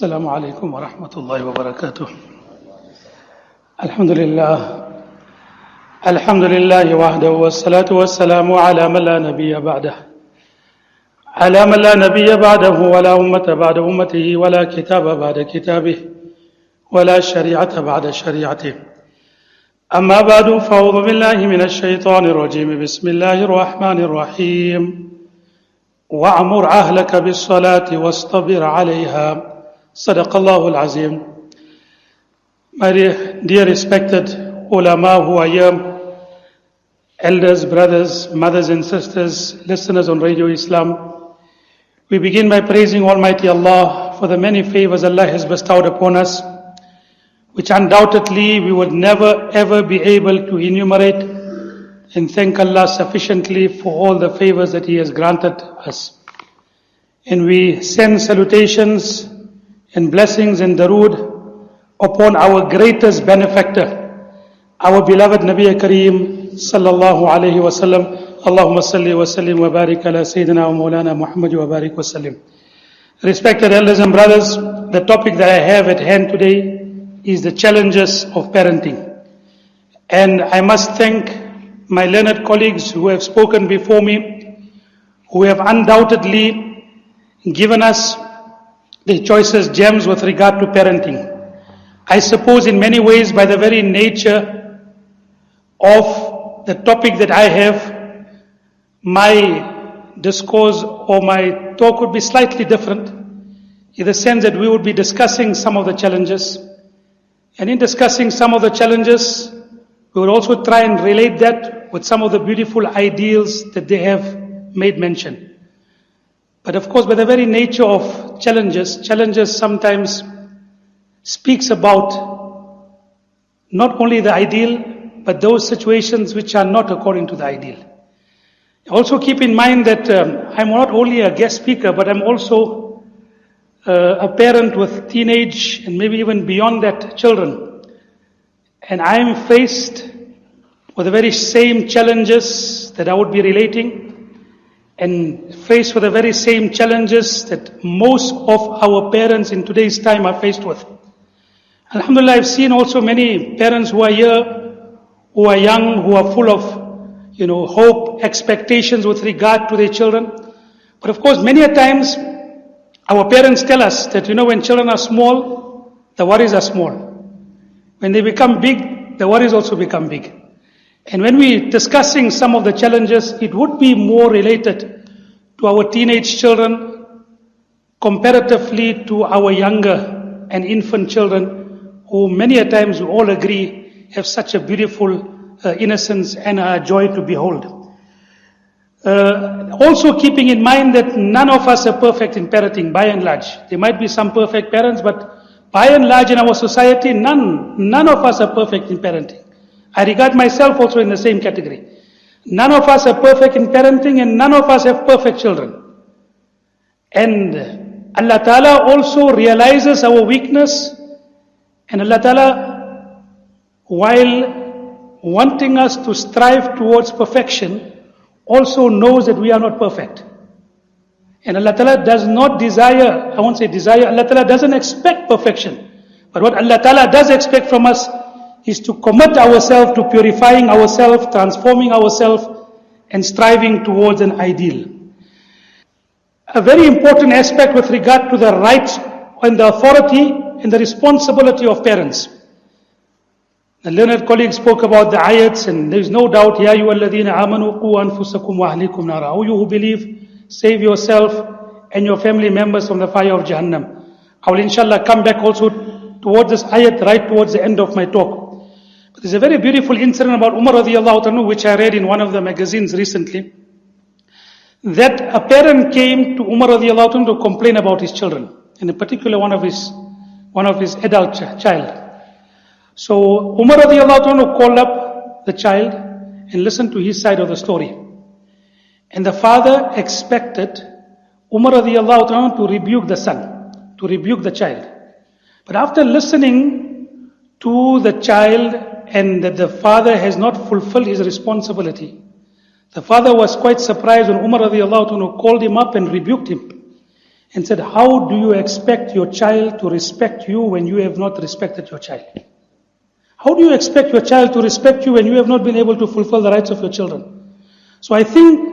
السلام عليكم ورحمة الله وبركاته. الحمد لله وحده والصلاة والسلام على من لا نبي بعده ولا أمة بعد أمته ولا كتاب بعد كتابه ولا شريعة بعد شريعته. أما بعد فأعوذ بالله من الشيطان الرجيم. بسم الله الرحمن الرحيم. وأمر أهلك بالصلاة واصطبر عليها. صدق الله العظيم. My dear respected ulama who are here, elders, brothers, mothers and sisters, listeners on Radio Islam, we begin by praising Almighty Allah for the many favors Allah has bestowed upon us, which undoubtedly we would never ever be able to enumerate, and thank Allah sufficiently for all the favors that He has granted us. And we send salutations and blessings and darood upon our greatest benefactor, our beloved Nabi Kareem sallallahu alayhi wa sallam. Allahumma salli wa sallim wa barik ala Sayyidina wa Mawlana Muhammad wa barik wa sallim. Respected elders and brothers, the topic that I have at hand today is the challenges of parenting. And I must thank my learned colleagues who have spoken before me, who have undoubtedly given us the choicest gems with regard to parenting. I suppose in many ways, by the very nature of the topic that I have, my discourse or my talk would be slightly different, in the sense that we would be discussing some of the challenges. And in discussing some of the challenges, we would also try and relate that with some of the beautiful ideals that they have made mention. But of course, by the very nature of challenges sometimes speaks about not only the ideal, but those situations which are not according to the ideal. Also keep in mind that I'm not only a guest speaker, but I'm also a parent with teenage and maybe even beyond that children. And I'm faced with the very same challenges that I would be relating, and faced with the very same challenges that most of our parents in today's time are faced with. Alhamdulillah, I've seen also many parents who are here, who are young, who are full of, hope, expectations with regard to their children. But of course, many a times, our parents tell us that, when children are small, the worries are small. When they become big, the worries also become big. And when we're discussing some of the challenges, it would be more related to our teenage children comparatively to our younger and infant children, who many a times we all agree have such a beautiful innocence and a joy to behold. Also keeping in mind that none of us are perfect in parenting, by and large. There might be some perfect parents, but by and large in our society, none of us are perfect in parenting. I regard myself also in the same category. None of us are perfect in parenting, and none of us have perfect children. And Allah Ta'ala also realizes our weakness, and Allah Ta'ala, while wanting us to strive towards perfection, also knows that we are not perfect. And Allah Ta'ala does not desire, I won't say desire, Allah Ta'ala doesn't expect perfection. But what Allah Ta'ala does expect from us is to commit ourselves to purifying ourselves, transforming ourselves, and striving towards an ideal. A very important aspect with regard to the rights and the authority and the responsibility of parents. The learned colleague spoke about the ayats, and there is no doubt, Ya ayyuhalladhina amanu qu anfusakum wa ahlikum nara. O you who believe, save yourself and your family members from the fire of Jahannam. I will inshallah come back also towards this ayat right towards the end of my talk. But there's a very beautiful incident about Umar radiallahu anhu, which I read in one of the magazines recently, that a parent came to Umar radiallahu anhu to complain about his children, and in particular one of his adult child. So Umar radiallahu anhu called up the child and listened to his side of the story. And the father expected Umar radiallahu anhu to rebuke the son, to rebuke the child. But after listening to the child and that the father has not fulfilled his responsibility, the father was quite surprised when Umar radiallahu anhu called him up and rebuked him. and said, how do you expect your child to respect you when you have not respected your child? How do you expect your child to respect you when you have not been able to fulfill the rights of your children? So I think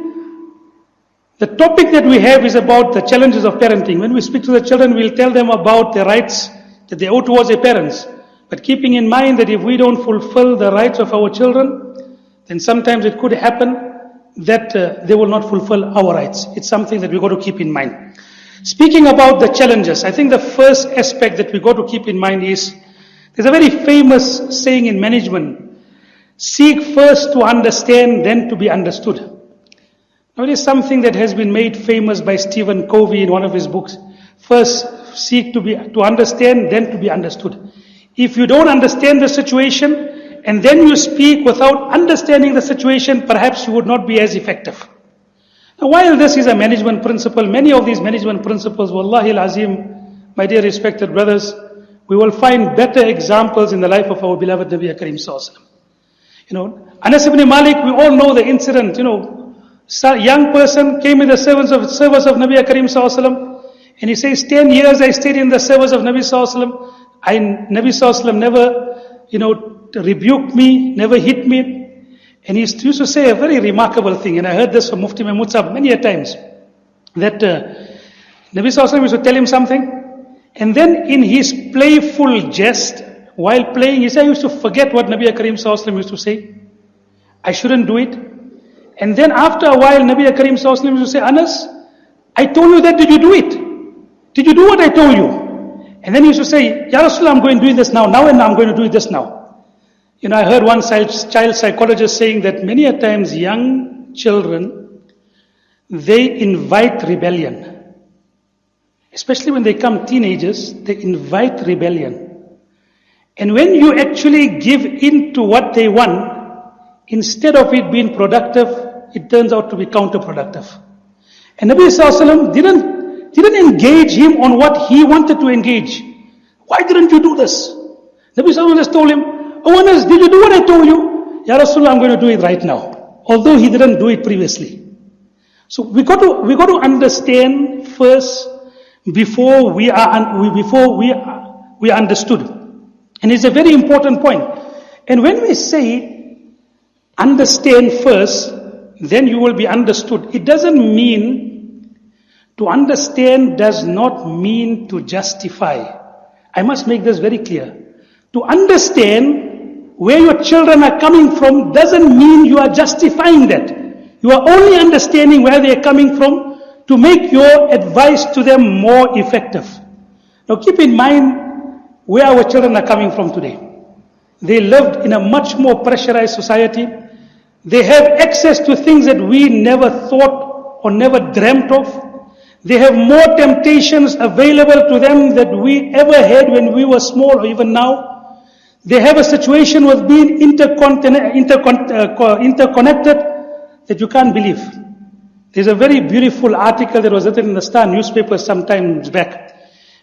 the topic that we have is about the challenges of parenting. When we speak to the children, we'll tell them about the rights that they owe towards their parents. But keeping in mind that if we don't fulfill the rights of our children, then sometimes it could happen that they will not fulfill our rights. It's something that we've got to keep in mind. Speaking about the challenges, I think the first aspect that we've got to keep in mind is, there's a very famous saying in management, seek first to understand, then to be understood. Now it is something that has been made famous by Stephen Covey in one of his books. First seek to understand, then to be understood. If you don't understand the situation, and then you speak without understanding the situation, perhaps you would not be as effective. Now while this is a management principle, many of these management principles, wallahi al-azim, my dear respected brothers, we will find better examples in the life of our beloved Nabi Karim Sallallahu Alaihi Wasallam. Anas ibn Malik, we all know the incident, young person came in the service of Nabi Karim Sallallahu Alaihi Wasallam, and he says, 10 years I stayed in the service of Nabi Sallallahu Alaihi Wasallam. Nabi Sallallahu Alaihi Wasallam never, rebuked me, never hit me. And he used to say a very remarkable thing, and I heard this from Mufti Mahmud Sahib many a times, that Nabi Sallallahu Alaihi Wasallam used to tell him something, and then in his playful jest, while playing, he said, I used to forget what Nabi Karim Sallallahu Alaihi Wasallam used to say. I shouldn't do it. And then after a while, Nabi Karim Sallallahu Alaihi Wasallam used to say, Anas, I told you that, did you do it? Did you do what I told you? And then he used to say, Ya Rasulullah, I'm going to do this now, and I'm going to do this now. I heard one child psychologist saying that many a times young children, they invite rebellion. Especially when they become teenagers, they invite rebellion. And when you actually give in to what they want, instead of it being productive, it turns out to be counterproductive. And Nabi Sallallahu Alaihi Wasallam didn't engage him on what he wanted to engage. Why didn't you do this? Nabi Sallallahu Alaihi Wasallam just told him, oh Anas, did you do what I told you? Ya Rasulullah, I'm going to do it right now. Although he didn't do it previously. So we got to understand first before we are understood. And it's a very important point. And when we say understand first, then you will be understood. It doesn't mean, to understand does not mean to justify. I must make this very clear. To understand where your children are coming from doesn't mean you are justifying that. You are only understanding where they are coming from to make your advice to them more effective. Now keep in mind where our children are coming from today. They lived in a much more pressurized society. They have access to things that we never thought or never dreamt of. They have more temptations available to them than we ever had when we were small or even now. They have a situation with being interconnected that you can't believe. There's a very beautiful article that was written in the Star newspaper some time back,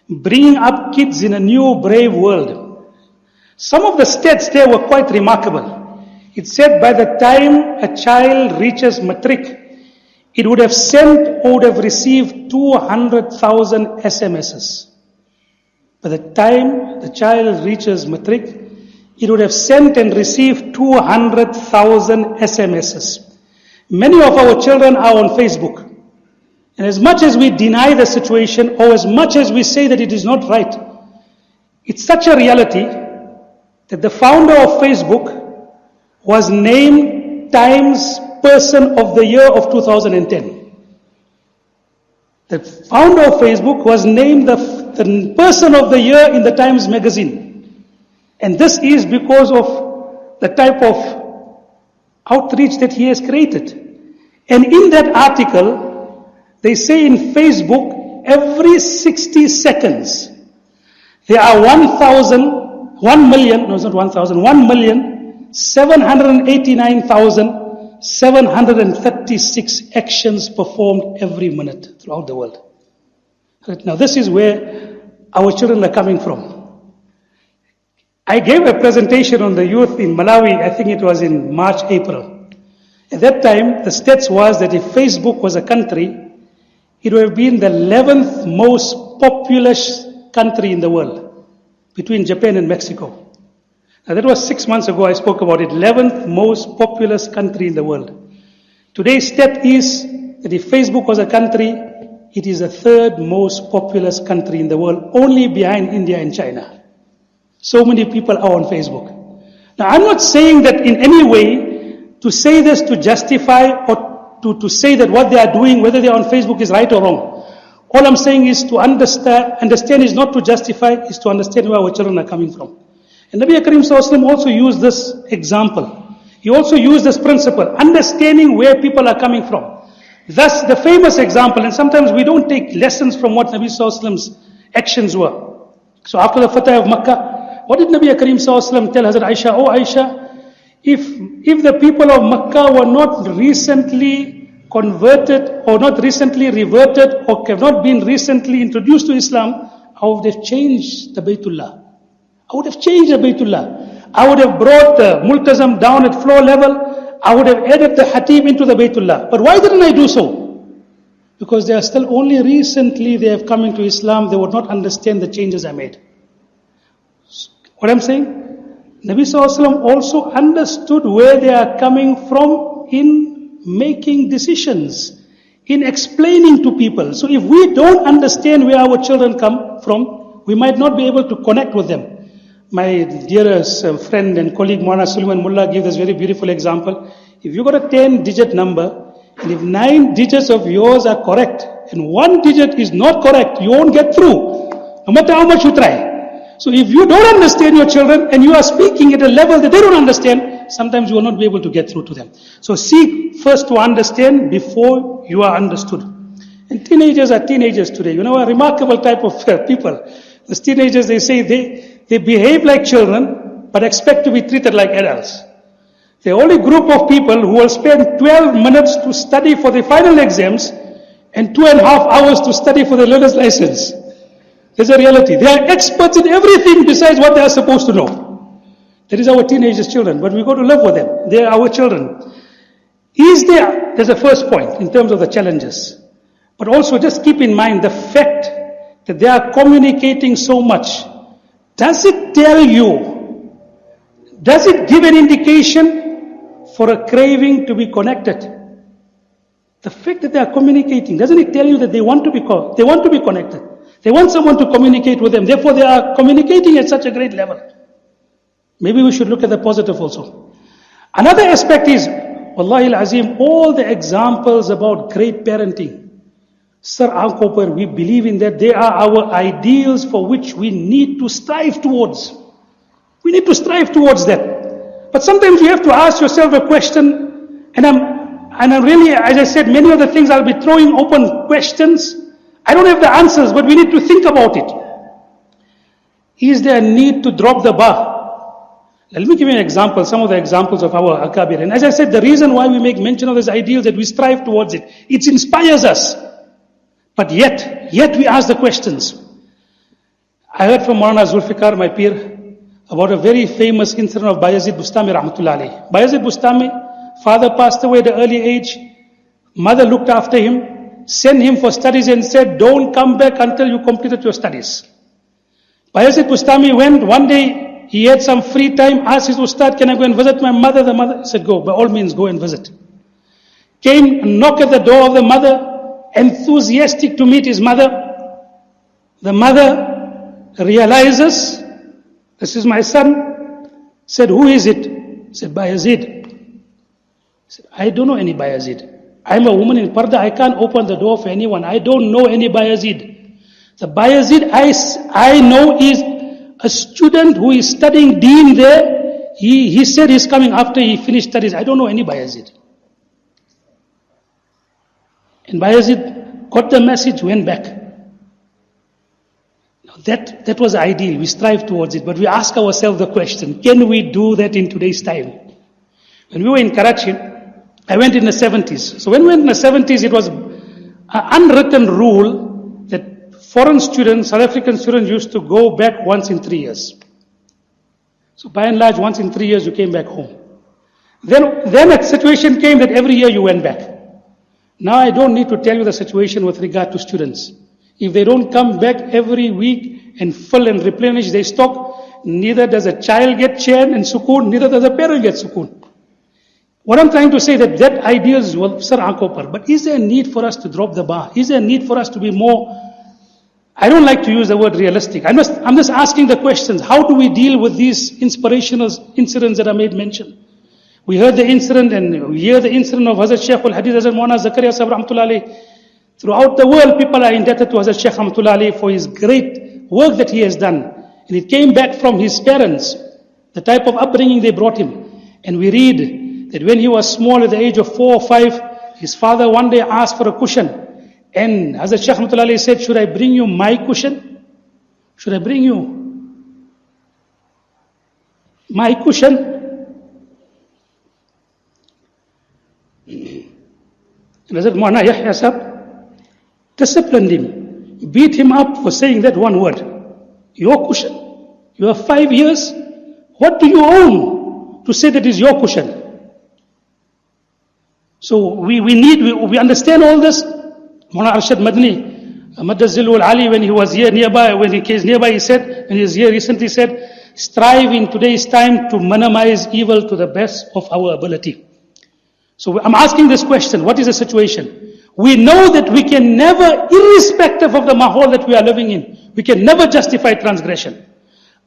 bringing up kids in a new brave world. Some of the stats there were quite remarkable. It said by the time a child reaches matric, it would have sent or would have received 200,000 SMSs. By the time the child reaches matric, it would have sent and received 200,000 SMSs. Many of our children are on Facebook. And as much as we deny the situation, or as much as we say that it is not right, it's such a reality that the founder of Facebook was named Times Person of the Year of 2010. The founder of Facebook was named the Person of the Year in the Times magazine. And this is because of the type of outreach that he has created. And in that article, they say in Facebook, every 60 seconds, there are 1,789,736 actions performed every minute throughout the world. Now this is where our children are coming from. I gave a presentation on the youth in Malawi, I think it was in March, April. At that time, the stats was that if Facebook was a country, it would have been the 11th most populous country in the world, between Japan and Mexico. Now that was 6 months ago, I spoke about it, 11th most populous country in the world. Today's step is that if Facebook was a country, it is the 3rd most populous country in the world, only behind India and China. So many people are on Facebook. Now I'm not saying that in any way to say this to justify or to say that what they are doing, whether they are on Facebook, is right or wrong. All I'm saying is to understand is not to justify, is to understand where our children are coming from. And Nabi Karim Sallallahu also used this example. He also used this principle, understanding where people are coming from. Thus, the famous example, and sometimes we don't take lessons from what Nabi Sallallahu actions were. So after the Fatah of Makkah, what did Nabi Karim Sallallahu tell Hazrat Aisha? Oh Aisha, if the people of Makkah were not recently converted or not recently reverted or have not been recently introduced to Islam, I would have changed the Baytullah. I would have changed the Baytullah. I would have brought the Multazam down at floor level. I would have added the Hatib into the Baytullah. But why didn't I do so? Because they are still only recently they have come into Islam. They would not understand the changes I made. What I'm saying? Nabi Sallallahu Alaihi Wasallam also understood where they are coming from in making decisions, in explaining to people. So if we don't understand where our children come from, we might not be able to connect with them. My dearest friend and colleague Maulana Suleiman Mullah gave this very beautiful example. If you got a 10-digit number, and if 9 digits of yours are correct, and 1 digit is not correct, you won't get through, no matter how much you try. So if you don't understand your children, and you are speaking at a level that they don't understand, sometimes you will not be able to get through to them. So seek first to understand before you are understood. And teenagers are teenagers today. You know, a remarkable type of people. These teenagers, they say they behave like children, but expect to be treated like adults. The only group of people who will spend 12 minutes to study for the final exams and 2.5 hours to study for the learner's license. There's a reality. They are experts in everything besides what they are supposed to know. That is our teenagers' children, but we got to live with them. They are our children. There's the first point in terms of the challenges. But also just keep in mind the fact that they are communicating so much. Does it tell you, does it give an indication for a craving to be connected? The fact that they are communicating, doesn't it tell you that they want to be connected? They want someone to communicate with them. Therefore, they are communicating at such a great level. Maybe we should look at the positive also. Another aspect is, Wallahi al-Azim, all the examples about great parenting. Sir, we believe in that. They are our ideals for which we need to strive towards. We need to strive towards that. But sometimes you have to ask yourself a question, and I'm really, as I said, many of the things I'll be throwing open questions. I don't have the answers, but we need to think about it. Is there a need to drop the bar? Let me give you an example, some of the examples of our Akabir. And as I said, the reason why we make mention of this ideal is that we strive towards it. It inspires us. But yet we ask the questions. I heard from Maulana Zulfikar, my peer, about a very famous incident of Bayazid Bustami Rahmatullah alayhi. Bayazid Bustami, father passed away at an early age. Mother looked after him, sent him for studies and said, don't come back until you completed your studies. Bayazid Bustami went one day. He had some free time, asked his Ustad, can I go and visit my mother? The mother said, go, by all means, go and visit. Came and knocked at the door of the mother, enthusiastic to meet his mother. The mother realizes, this is my son. Said, who is it? Said, Bayazid. Said, I don't know any Bayazid. I'm a woman in Parda, I can't open the door for anyone. I don't know any Bayazid. The Bayazid I know is a student who is studying Deen there. He said he's coming after he finished studies. I don't know any Bayazid. And Bayazid got the message, went back. Now that was ideal. We strive towards it. But we ask ourselves the question, can we do that in today's time? When we were in Karachi, I went in the 70s. So when we went in the 70s, it was an unwritten rule that foreign students, South African students used to go back once in 3 years. So by and large, once in 3 years, you came back home. Then a situation came that every year you went back. Now I don't need to tell you the situation with regard to students. If they don't come back every week and fill and replenish their stock, neither does a child get chain and sukoon, neither does a parent get sukoon. What I'm trying to say that idea is sir aankon par. But is there a need for us to drop the bar? Is there a need for us to be more? I don't like to use the word realistic. I'm just asking the questions. How do we deal with these inspirational incidents that I made mention? We heard the incident and we hear the incident of Hazrat Shaykh al-Hadith, Hazrat Maulana Zakaria Sahib Rahmatullah Alayh. Throughout the world, people are indebted to Hazrat Shaykh Rahmatullah Alayh for his great work that he has done. And it came back from his parents, the type of upbringing they brought him. And we read that when he was small, at the age of 4 or 5, his father one day asked for a cushion. And Hazrat Shaykh Rahmatullah Alayh said, should I bring you my cushion? Should I bring you my cushion? And Hazrat Maulana Yahya Sahib disciplined him, beat him up for saying that one word. Your cushion. You are 5 years. What do you own to say that is your cushion? So we understand all this. Maulana Arshad Madni, Madazilul Ali, when he was here nearby, he said, when he was here recently said, strive in today's time to minimize evil to the best of our ability. So I'm asking this question, what is the situation? We know that we can never, irrespective of the mahal that we are living in, we can never justify transgression.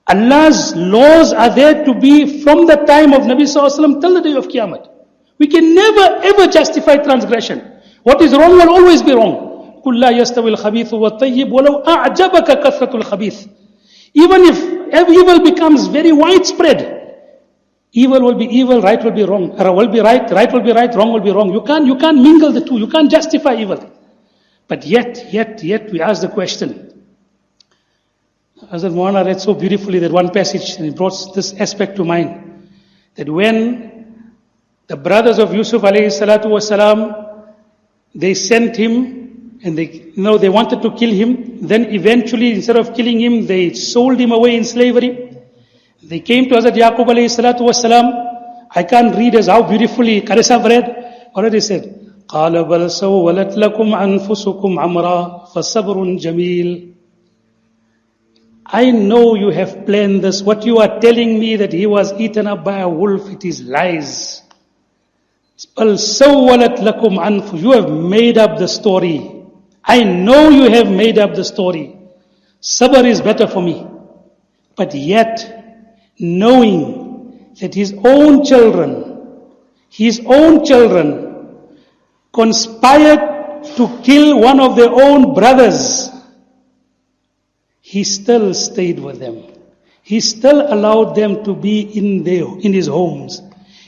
Allah's laws are there to be from the time of Nabi Sallallahu Alaihi Wasallam till the day of Qiyamah. We can never ever justify transgression. What is wrong will always be wrong. قُلْ لَا يَسْتَوِي الْخَبِيثُ وَالطَّيِّبُ وَلَوْ أَعْجَبَكَ كَثْرَةُ الْخَبِيثِ. Even if evil becomes very widespread, evil will be evil, right will be wrong. Will be right will be right, wrong will be wrong. You can't mingle the two. You can't justify evil. But yet, we ask the question. Hazrat Maulana read so beautifully that one passage, and it brought this aspect to mind. That when the brothers of Yusuf alayhi salatu wasalam, they sent him, and they wanted to kill him. Then eventually, instead of killing him, they sold him away in slavery. They came to Hazrat Yaqub alayhi salatu wasalam. I can't read as how beautifully Karisab read. What did he say? قَالَ بَلْ سَوَّلَتْ لَكُمْ أَنفُسُكُمْ عَمْرًا فَصَبْرٌ جَمِيلٌ. I know you have planned this. What you are telling me that he was eaten up by a wolf, it is lies. بَلْ سَوَّلَتْ لَكُمْ أَنفُسُكُمْ. You have made up the story. I know you have made up the story. Sabr is better for me. But yet, knowing that his own children conspired to kill one of their own brothers, he still stayed with them. He still allowed them to be in his homes.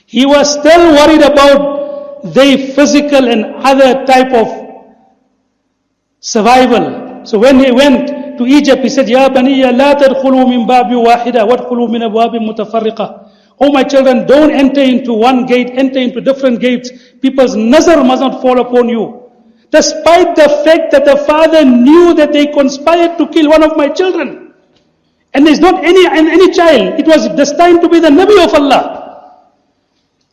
He was still worried about their physical and other type of survival. So when he went to Egypt, he said, Ya baniya la tadkhulu min babi wahida wadkhulu min abwabin mutafarriqa. Oh my children, don't enter into one gate, enter into different gates. People's nazar must not fall upon you. Despite the fact that the father knew that they conspired to kill one of my children. And there's not any child. It was destined to be the Nabi of Allah.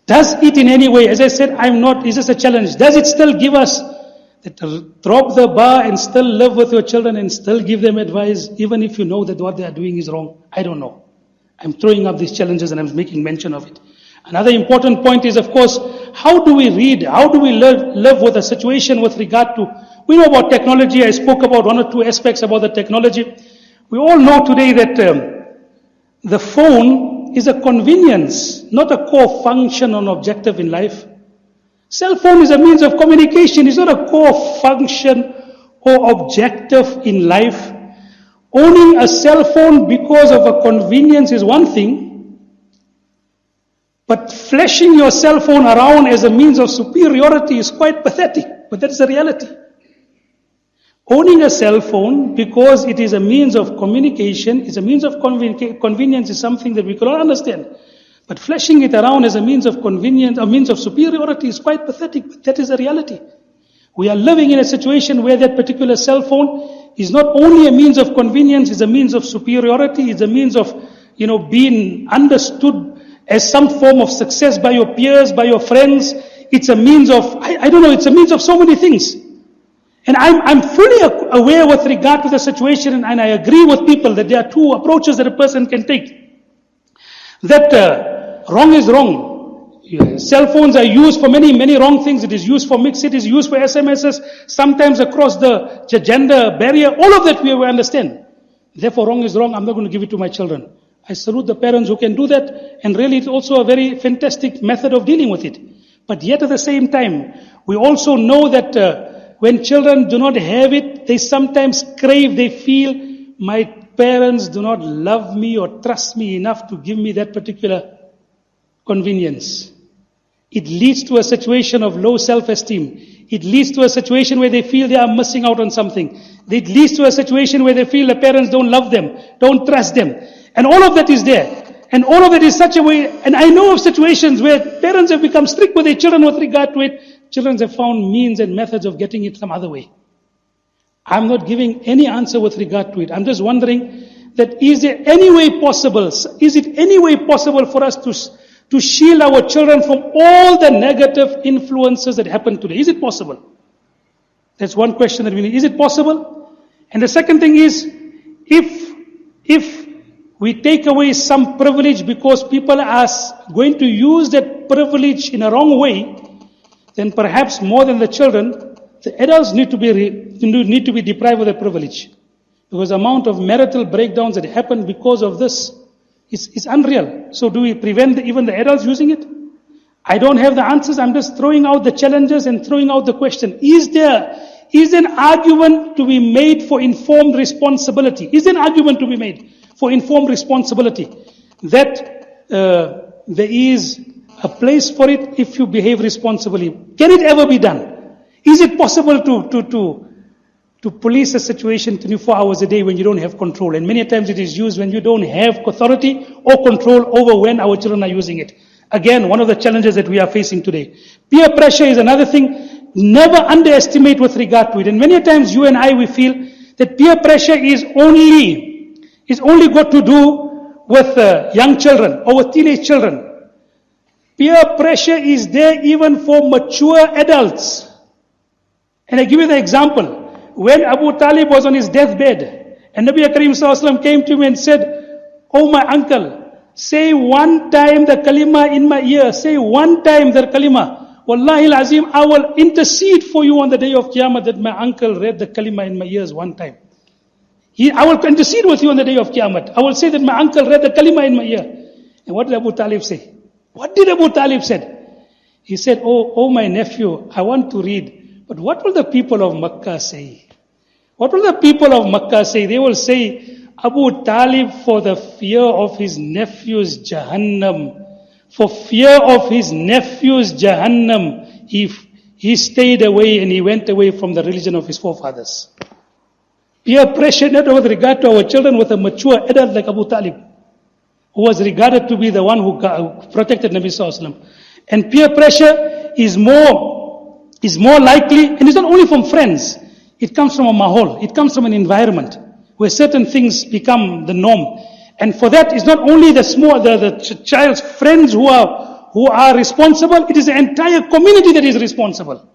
Does it in any way, as I said, it's just a challenge. Does it still give us that drop the bar and still live with your children and still give them advice, even if you know that what they are doing is wrong? I don't know. I'm throwing up these challenges and I'm making mention of it. Another important point is, of course, how do we read? How do we live with a situation with regard to, we know about technology. I spoke about one or two aspects about the technology. We all know today that the phone is a convenience, not a core function or objective in life. Cell phone is a means of communication. It's not a core function or objective in life. Owning a cell phone because of a convenience is one thing, but flashing your cell phone around as a means of superiority is quite pathetic, but that's the reality. Owning a cell phone because it is a means of communication, is a means of convenience is something that we cannot understand. But flashing it around as a means of convenience, a means of superiority is quite pathetic, but that is the reality. We are living in a situation where that particular cell phone is not only a means of convenience, it's a means of superiority, it's a means of, being understood as some form of success by your peers, by your friends. it's a means of, I don't know, it's a means of so many things. And I'm fully aware with regard to the situation, and I agree with people that there are two approaches that a person can take. That wrong is wrong. Cell phones are used for many, many wrong things. It is used for mix, it is used for SMSs, sometimes across the gender barrier. All of that we understand. Therefore, wrong is wrong. I'm not going to give it to my children. I salute the parents who can do that, and really it's also a very fantastic method of dealing with it. But yet at the same time, we also know that when children do not have it, they sometimes crave, they feel, my parents do not love me or trust me enough to give me that particular convenience. It leads to a situation of low self-esteem. It leads to a situation where they feel they are missing out on something. It leads to a situation where they feel the parents don't love them, don't trust them. And all of that is there. And all of it is such a way, and I know of situations where parents have become strict with their children with regard to it. Children have found means and methods of getting it some other way. I'm not giving any answer with regard to it. I'm just wondering that is it any way possible for us to shield our children from all the negative influences that happen today? Is it possible? That's one question that we need. Is it possible? And the second thing is, if we take away some privilege because people are going to use that privilege in a wrong way, then perhaps more than the children, the adults need to be deprived of that privilege. Because the amount of marital breakdowns that happen because of this is unreal. So do we prevent even the adults using it? I don't have the answers. I'm just throwing out the challenges and throwing out the question. Is an argument to be made for informed responsibility? Is an argument to be made for informed responsibility that there is a place for it if you behave responsibly? Can it ever be done? Is it possible to police a situation 24 hours a day when you don't have control? And many times it is used when you don't have authority or control over when our children are using it. Again, one of the challenges that we are facing today. Peer pressure is another thing. Never underestimate with regard to it. And many times you and I, we feel that peer pressure is only got to do with young children or with teenage children. Peer pressure is there even for mature adults. And I give you the example. When Abu Talib was on his deathbed, and Nabi Karim Sallallahu came to him and said, "Oh my uncle, say one time the kalima in my ear, say one time the kalima. Wallahi al-Azim, I will intercede for you on the day of Qiyamah that my uncle read the kalima in my ears one time. I will intercede with you on the day of Qiyamah. I will say that my uncle read the kalima in my ear." And what did Abu Talib say? What did Abu Talib said? He said, oh my nephew, I want to read, but what will the people of Makkah say? What will the people of Makkah say? They will say, Abu Talib, for the fear of his nephew's Jahannam, for fear of his nephew's Jahannam, he stayed away and he went away from the religion of his forefathers. Peer pressure, not with regard to our children, with a mature adult like Abu Talib, who was regarded to be the one who protected Nabi Sallallahu Alaihi Wasallam. And peer pressure is more likely, and it's not only from friends. It comes from a mahol. It comes from an environment where certain things become the norm. And for that, it's not only the child's friends who are responsible. It is the entire community that is responsible.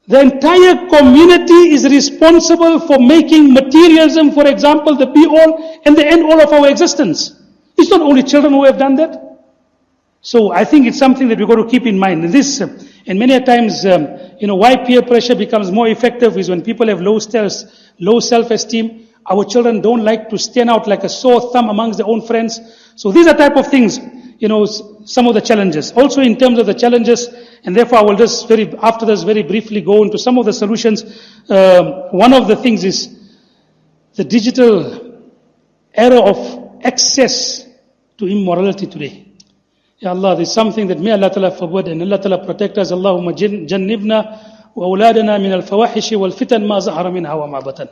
The entire community is responsible for making materialism, for example, the be-all and the end-all of our existence. It's not only children who have done that. So I think it's something that we've got to keep in mind. And many times, why peer pressure becomes more effective is when people have low self-esteem. Our children don't like to stand out like a sore thumb amongst their own friends. So these are type of things, some of the challenges. Also in terms of the challenges, and therefore I will just after this very briefly go into some of the solutions. One of the things is the digital era of access to immorality today. Ya Allah, there's something that may Allah Ta'ala forbid and Allah Ta'ala protect us. Allahumma jannibna wa awladana min al-fawahishi wal fitan ma zahara minha wa ma batan.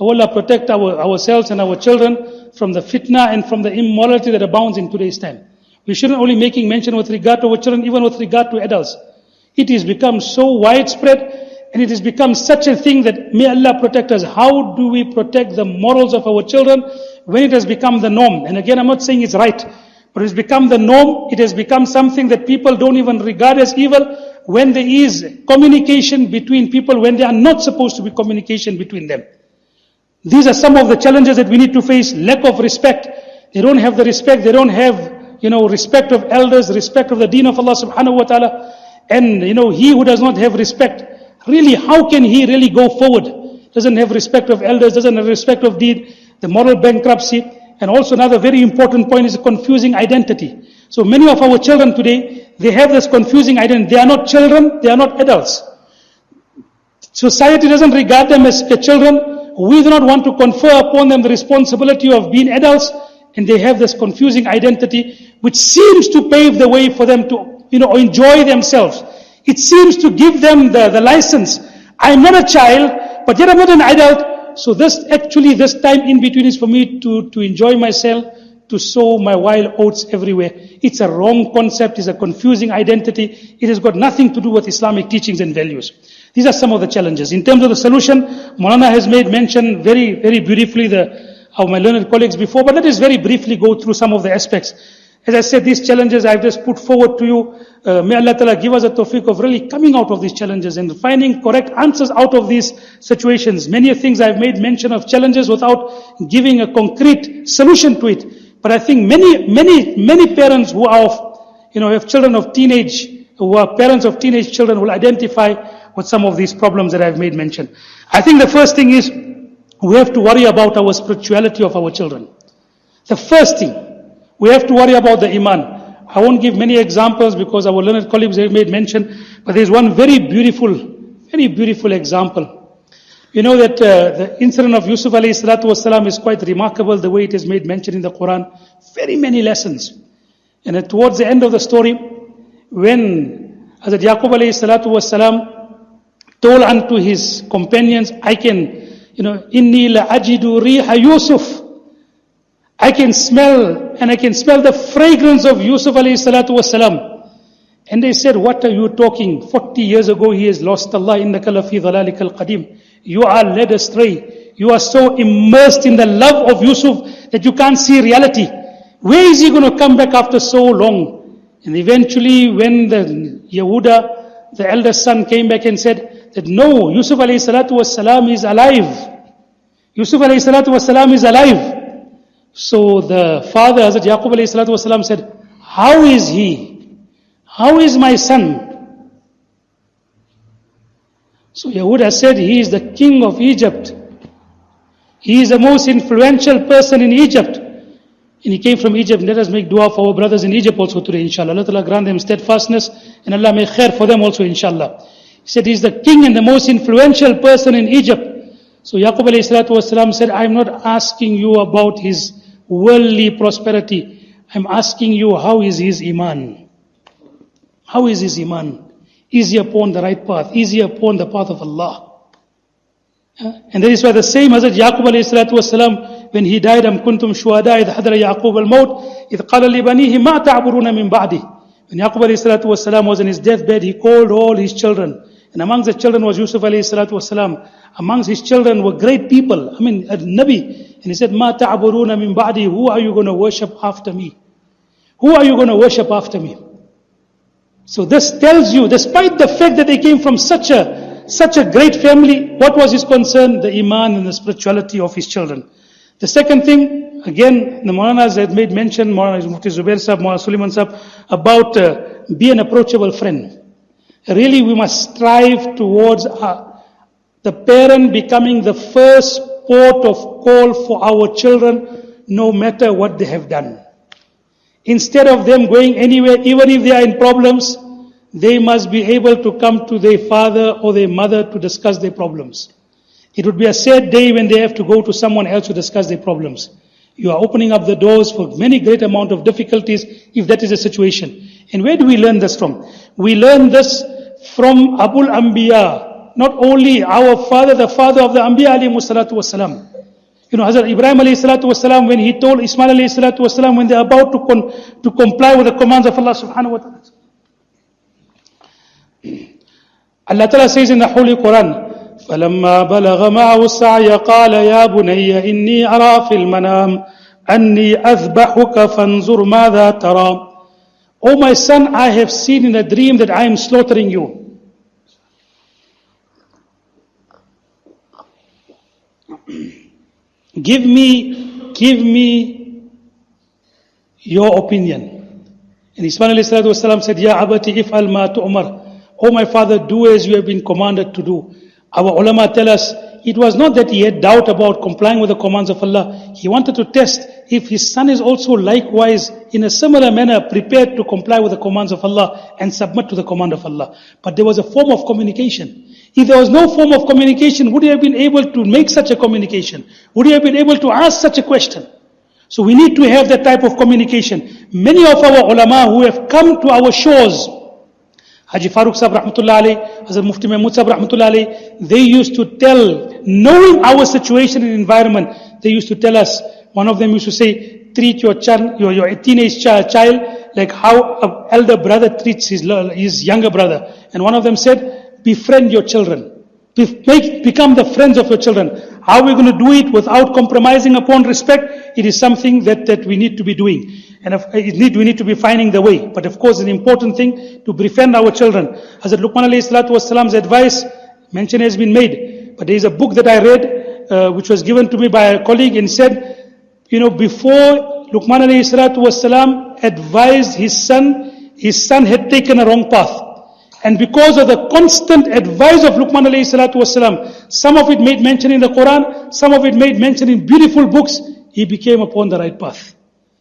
Allah protect ourselves and our children from the fitna and from the immorality that abounds in today's time. We shouldn't only making mention with regard to our children, even with regard to adults. It has become so widespread and it has become such a thing that may Allah protect us. How do we protect the morals of our children when it has become the norm? And again, I'm not saying it's right, But it's become the norm. It has become something that people don't even regard as evil when there is communication between people when there are not supposed to be communication between them. These are some of the challenges that we need to face. Lack of respect. They don't have the respect. They don't have, respect of elders, respect of the deen of Allah subhanahu wa ta'ala. And, he who does not have respect, really, how can he really go forward? Doesn't have respect of elders, doesn't have respect of deed, the moral bankruptcy. And also another very important point is confusing identity. So many of our children today, they have this confusing identity. They are not children, they are not adults. Society doesn't regard them as children. We do not want to confer upon them the responsibility of being adults, and they have this confusing identity which seems to pave the way for them to enjoy themselves. It seems to give them the license. I'm not a child, but yet I'm not an adult. So this time in between is for me to enjoy myself, to sow my wild oats everywhere. It's a wrong concept. It's a confusing identity. It has got nothing to do with Islamic teachings and values. These are some of the challenges. In terms of the solution, Maulana has made mention very, very beautifully of my learned colleagues before, but let us very briefly go through some of the aspects. As I said, these challenges I've just put forward to you. May Allah Ta'ala give us a tawfiq of really coming out of these challenges and finding correct answers out of these situations. Many things I've made mention of challenges without giving a concrete solution to it. But I think many parents who are have children of teenage, who are parents of teenage children will identify with some of these problems that I've made mention. I think the first thing is we have to worry about our spirituality of our children. The first thing, we have to worry about the iman. I won't give many examples because our learned colleagues have made mention, but there's one very beautiful example. You know that the incident of Yusuf alayhi salatu wasalam is quite remarkable, the way it is made mention in the Quran. Very many lessons. And towards the end of the story, when Hazrat Yaqub alayhi salatu wasalam told unto his companions, inni la ajidu riha Yusuf. I can smell the fragrance of Yusuf alayhi salatu wasalam. And they said, what are you talking? 40 years ago he has lost Allah, innaka lafi dhalalikal qadim. You are led astray. You are so immersed in the love of Yusuf that you can't see reality. Where is he going to come back after so long? And eventually when the Yehuda, the eldest son, came back and said that no, Yusuf alayhi salatu wasalam is alive. Yusuf alayhi salatu wasalam is alive. So the father, Hazrat Yaqub alayhi salatu wasalam, said, how is he? How is my son? So Yehuda said, he is the king of Egypt. He is the most influential person in Egypt. And he came from Egypt. Let us make dua for our brothers in Egypt also today, inshallah. Allah Ta'ala grant them steadfastness, and Allah make khair for them also, inshallah. He said, he is the king and the most influential person in Egypt. So Yaqub alayhi salatu wasalam said, I'm not asking you about his worldly prosperity. I'm asking you, how is his iman? How is his iman? Is he upon the right path? Is he upon the path of Allah? And that is why the same Hazrat Yaqub alayhi salatu wasalam, when he died, am kuntum shuhada idh hadara Yaqub al-maut, idh qala li banihi ma ta'buruna min ba'di. When Yaqub alayhi salatu wasalam was in his deathbed, he called all his children. And amongst the children was Yusuf alayhi salatu wasalam. Amongst his children were great people. A Nabi. And he said, Ma ta'buruna min ba'di. Who are you going to worship after me? Who are you going to worship after me? So this tells you, despite the fact that they came from such a great family, what was his concern? The iman and the spirituality of his children. The second thing, again, the Maulanas had made mention, Maulana Mufti Zubair Sahab, Maulana Suleiman Sahab, about be an approachable friend. Really, we must strive towards the parent becoming the first port of call for our children, no matter what they have done. Instead of them going anywhere, even if they are in problems, they must be able to come to their father or their mother to discuss their problems. It would be a sad day when they have to go to someone else to discuss their problems. You are opening up the doors for many great amount of difficulties if that is the situation. And where do we learn this from? We learn this from Abul Anbiya, not only our father, the father of the Anbiya alayhi salatu wasalam. Hazrat Ebrahim alayhi salatu wasalam, when he told Ismail alayhi salatu wasalam, when they are about to comply with the commands of Allah subhanahu wa ta'ala. Allah Ta'ala says in the Holy Quran, فَلَمَّا بَلَغَ مَعَهُ السَّعْيَ قَالَ يَا بُنَيَّ إِنِّي أَرَى فِي الْمَنَامِ أني أذبحك فانظر ماذا ترى. O my son, I have seen in a dream that I am slaughtering you. Give me your opinion. And Ismail alayhi salatu said, Ya abati if'al ma tu'mar. O my father, do as you have been commanded to do. Our ulama tell us, it was not that he had doubt about complying with the commands of Allah. He wanted to test if his son is also likewise, in a similar manner, prepared to comply with the commands of Allah and submit to the command of Allah. But there was a form of communication. If there was no form of communication, would he have been able to make such a communication? Would he have been able to ask such a question? So we need to have that type of communication. Many of our ulama who have come to our shores, Haji Farooq Sahib Rahmatullah alayhi, Hazrat Mufti Mahmud Sahib Rahmatullah alayhi, they used to tell, knowing our situation and environment, they used to tell us, one of them used to say, treat your child, your teenage child like how an elder brother treats his younger brother. And one of them said, befriend your children. Become the friends of your children. How are we going to do it without compromising upon respect? It is something that we need to be doing. And we need to be finding the way. But of course, an important thing to befriend our children. Hazrat Luqman alayhi salatu wasalam's advice, mention has been made. But there is a book that I read, which was given to me by a colleague, and said, before Luqman alayhi salatu wasalam advised his son had taken a wrong path. And because of the constant advice of Luqman alayhi salatu wasalam, some of it made mention in the Quran, some of it made mention in beautiful books, he became upon the right path.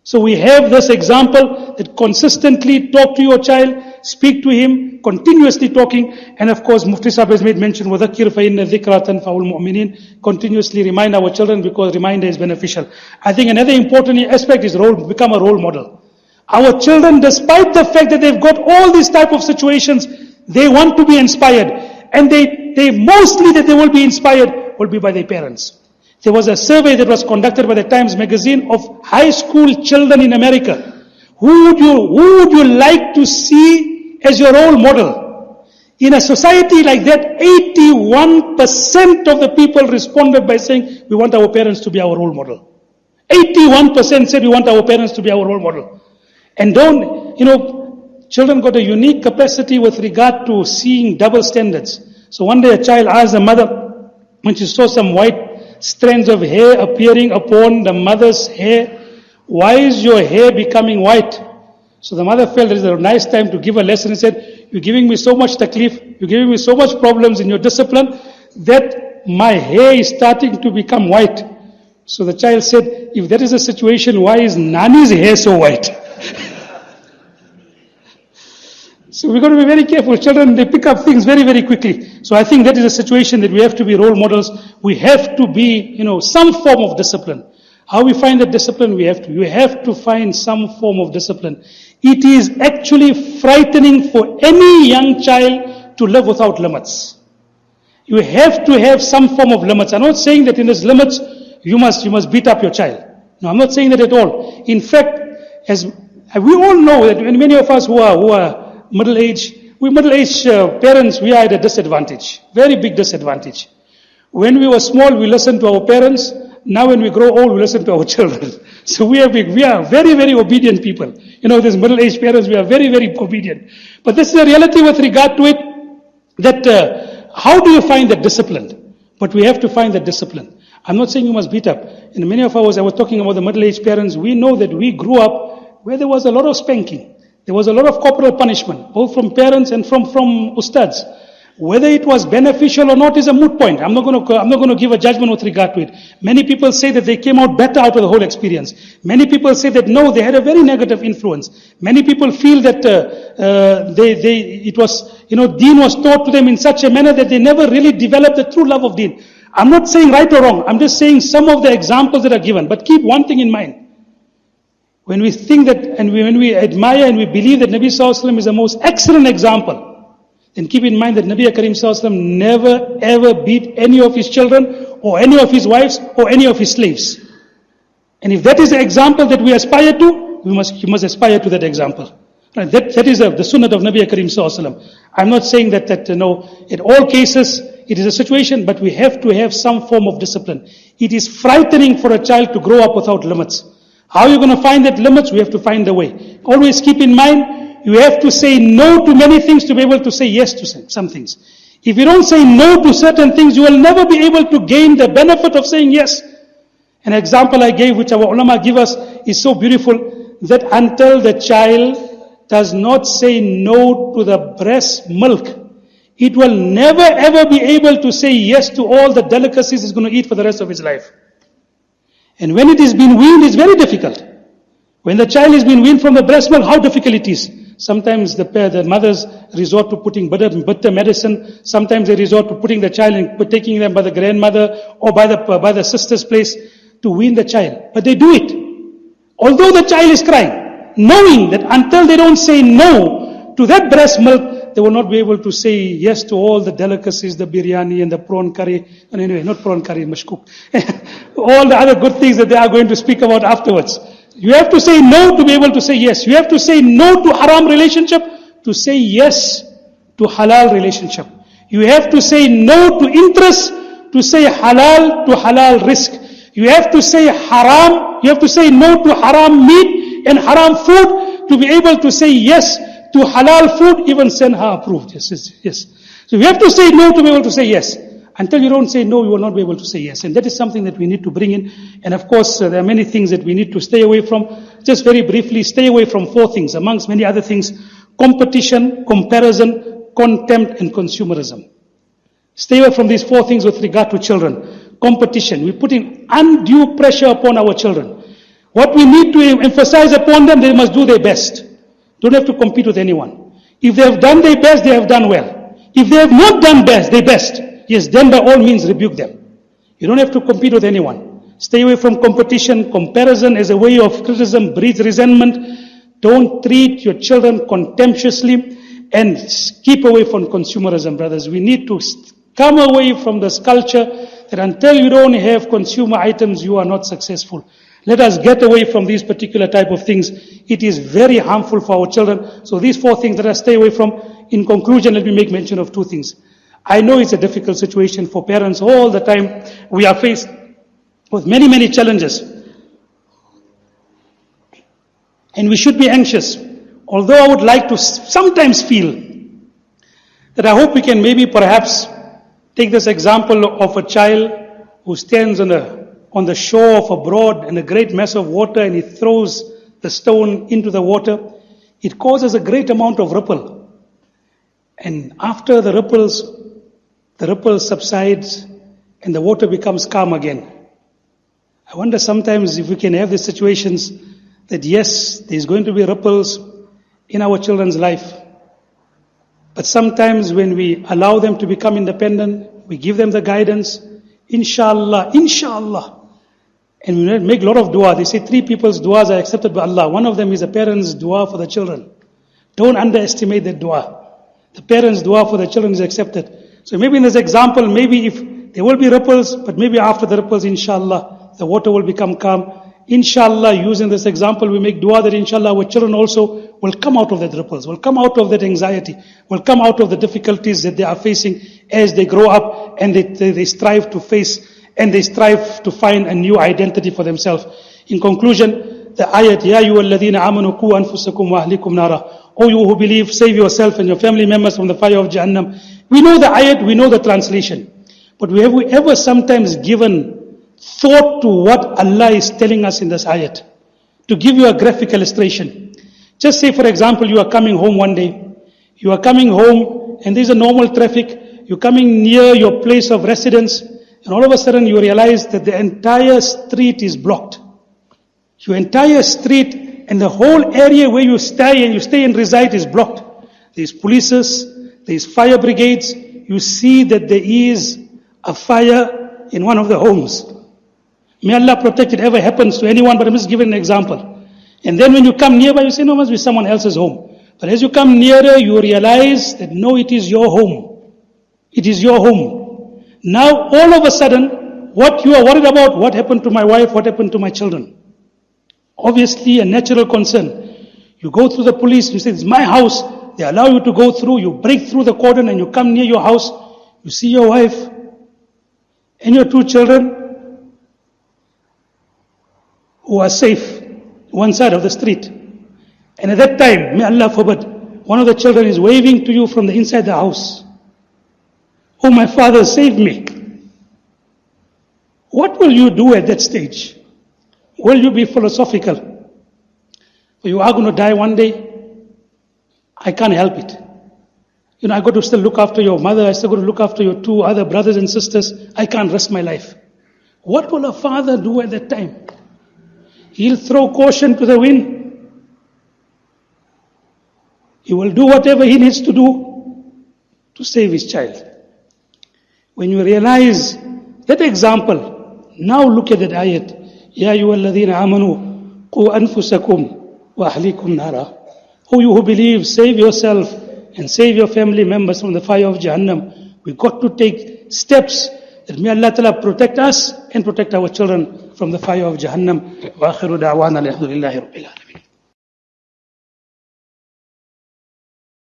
So we have this example that consistently talk to your child, speak to him, continuously talking, and of course Mufti Sahib has made mention, وَذَكِّرْ فَإِنَّ الذِّكْرَى تَنْفَعُ الْمُؤْمِنِينَ. Continuously remind our children because reminder is beneficial. I think another important aspect is become a role model. Our children, despite the fact that they've got all these type of situations, they want to be inspired. And they mostly that they will be inspired will be by their parents. There was a survey that was conducted by the Times magazine of high school children in America. Who would you like to see as your role model? In a society like that, 81% of the people responded by saying, we want our parents to be our role model. 81% said we want our parents to be our role model. And children got a unique capacity with regard to seeing double standards. So one day a child asked the mother, when she saw some white strands of hair appearing upon the mother's hair, why is your hair becoming white? So the mother felt it is a nice time to give a lesson and said, you're giving me so much taklif, you're giving me so much problems in your discipline that my hair is starting to become white. So the child said, if that is the situation, why is Nani's hair so white? So we've got to be very careful. Children, they pick up things very, very quickly. So I think that is a situation that we have to be role models. We have to be, some form of discipline. How we find that discipline? You have to find some form of discipline. It is actually frightening for any young child to live without limits. You have to have some form of limits. I'm not saying that in these limits, you must beat up your child. No, I'm not saying that at all. In fact, as we all know that many of us who are middle-aged parents, we are at a disadvantage, very big disadvantage. When we were small, we listened to our parents. Now when we grow old, we listen to our children. So we are very, very obedient people. These middle-aged parents, we are very, very obedient. But this is a reality with regard to it, that how do you find that discipline? But we have to find that discipline. I'm not saying you must beat up. In many of ours, I was talking about the middle-aged parents, we know that we grew up where there was a lot of spanking. There was a lot of corporal punishment, both from parents and from ustads. Whether it was beneficial or not is a moot point. I'm not going to give a judgment with regard to it. Many people say that they came out better out of the whole experience. Many people say that no, they had a very negative influence. Many people feel that Deen was taught to them in such a manner that they never really developed the true love of Deen. I'm not saying right or wrong. I'm just saying some of the examples that are given. But keep one thing in mind. When we think that, and when we admire and we believe that Nabi Sallallahu Alaihi Wasallam is the most excellent example, then keep in mind that Nabi Karim Sallallahu Alaihi Wasallam never ever beat any of his children, or any of his wives, or any of his slaves. And if that is the example that we aspire to, you must aspire to that example. Right? That is the sunnah of Nabi Karim Sallallahu Alaihi Wasallam. I'm not saying that in all cases it is a situation, but we have to have some form of discipline. It is frightening for a child to grow up without limits. How are you going to find that limits? We have to find a way. Always keep in mind, you have to say no to many things to be able to say yes to some things. If you don't say no to certain things, you will never be able to gain the benefit of saying yes. An example I gave, which our ulama give us, is so beautiful, that until the child does not say no to the breast milk, it will never ever be able to say yes to all the delicacies he's going to eat for the rest of his life. And when it is being weaned, it's very difficult. When the child is being weaned from the breast milk, how difficult it is. Sometimes the mothers resort to putting bitter medicine. Sometimes they resort to putting the child and taking them by the grandmother or by the sister's place to wean the child. But they do it. Although the child is crying, knowing that until they don't say no to that breast milk, they will not be able to say yes to all the delicacies, the biryani and the prawn curry. And anyway, not prawn curry, mashkook. All the other good things that they are going to speak about afterwards. You have to say no to be able to say yes. You have to say no to haram relationship to say yes to halal relationship. You have to say no to interest to say halal to halal risk. You have to say haram, you have to say no to haram meat and haram food to be able to say yes to halal food, even Senha approved. Yes. So you have to say no to be able to say yes. Until you don't say no, you will not be able to say yes. And that is something that we need to bring in. And of course, there are many things that we need to stay away from. Just very briefly, stay away from 4 things, amongst many other things: competition, comparison, contempt, and consumerism. Stay away from these 4 things with regard to children. Competition. We're putting undue pressure upon our children. What we need to emphasize upon them, they must do their best. Don't have to compete with anyone. If they have done their best, they have done well. If they have not done their best, yes, then by all means rebuke them. You don't have to compete with anyone. Stay away from competition. Comparison as a way of criticism breeds resentment. Don't treat your children contemptuously, and keep away from consumerism, brothers. We need to come away from this culture that until you don't have consumer items, you are not successful. Let us get away from these particular type of things. It is very harmful for our children. So these 4 things that I stay away from. In conclusion, let me make mention of 2 things. I know it's a difficult situation for parents all the time. We are faced with many, many challenges. And we should be anxious. Although I would like to sometimes feel that I hope we can maybe perhaps take this example of a child who stands on the shore of a broad and a great mass of water, and he throws the stone into the water. It causes a great amount of ripple. And after the ripple subsides and the water becomes calm again. I wonder sometimes if we can have these situations that yes, there's going to be ripples in our children's life. But sometimes when we allow them to become independent, we give them the guidance, inshallah, and we make a lot of dua. They say 3 people's duas are accepted by Allah. One of them is a parent's dua for the children. Don't underestimate that dua. The parent's dua for the children is accepted. So maybe in this example, maybe if there will be ripples, but maybe after the ripples, inshallah, the water will become calm. Inshallah, using this example, we make dua that inshallah our children also will come out of that ripples, will come out of that anxiety, will come out of the difficulties that they are facing as they grow up and they strive to face and they strive to find a new identity for themselves. In conclusion, the ayat, Ya ayyuhalladhina amanu qu anfusakum wa ahlikum nara. O you who believe, save yourself and your family members from the fire of Jahannam. We know the ayat, we know the translation. But have we ever sometimes given thought to what Allah is telling us in this ayat? To give you a graphic illustration. Just say, for example, you are coming home one day. You are coming home and there's a normal traffic. You're coming near your place of residence and all of a sudden you realize that the entire street is blocked. Your entire street and the whole area where you stay and reside is blocked. There's polices, there's fire brigades. You see that there is a fire in one of the homes. May Allah protect it ever happens to anyone, but I'm just giving an example. And then when you come nearby, you say, no, it must be someone else's home. But as you come nearer, you realize that no, it is your home. It is your home. Now, all of a sudden, what you are worried about, what happened to my wife, what happened to my children? Obviously, a natural concern. You go through the police, you say, it's my house. They allow you to go through, you break through the cordon and you come near your house. You see your wife and your 2 children who are safe. one side of the street. And at that time, may Allah forbid, one of the children is waving to you from the inside the house. Oh, my father, save me. What will you do at that stage? Will you be philosophical? You are going to die one day. I can't help it. I got to still look after your mother. I still got to look after your two other brothers and sisters. I can't risk my life. What will a father do at that time? He'll throw caution to the wind. He will do whatever he needs to do to save his child. When you realize that example, now look at that ayat. Ya ayyuhalladhina amanu qu anfusakum wa ahlikum nara. O you who believe, save yourself and save your family members from the fire of Jahannam. We've got to take steps that may Allah Ta'ala protect us and protect our children from the fire of Jahannam. Wa akhiru da'wana alhamdulillahi rabbil alamin.